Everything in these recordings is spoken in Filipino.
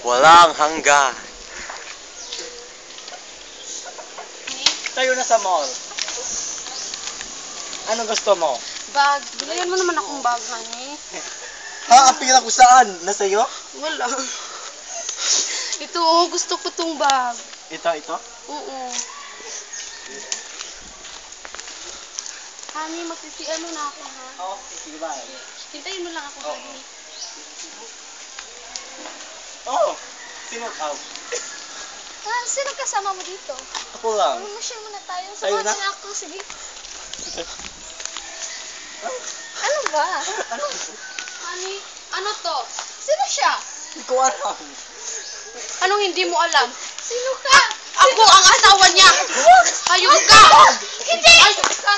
walang hanggan. Tayo na sa mall. Anong gusto mo? Bag. Bilhan mo naman akong bag, honey. Ha? Ang pira ko saan? Nasa'yo? Wala. Ito, oh, gusto ko tong bag. Ito? Oo. Honey, ano na ako, ha? Oo, sige ba? Hintayin mo lang ako, honey. Oo. Sino ka? Sino kasama mo dito? Ako lang. Mamasyal muna tayo. Tayo Samahan na? na ako. Sige. Ano ba? Honey, ano to? Sino siya? Hindi ko alam. Anong hindi mo alam? Sino ka? Ako ang asawa niya! Hayop ka! Hindi! Hayop ka!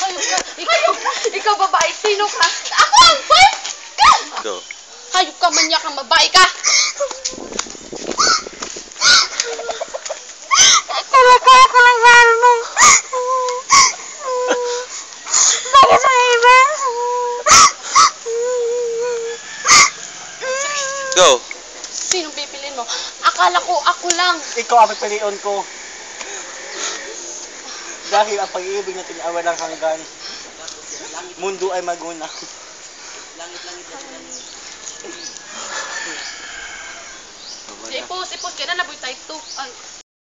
Hayop ka! Ikaw babae, sino ka? Ako ang wife ka! Go. Hayop ka, manyak kang babae ka! Talaga ako lang mahal mo. Bakit sa iba? Go. Sinong pipiliin mo? Akala ko ako lang. Ikaw ang pagpiliin ko. Dahil ang pag-iibig natin ay walang hanggan. Mundo ay maguna. Ipos, kaya na naboy type 2.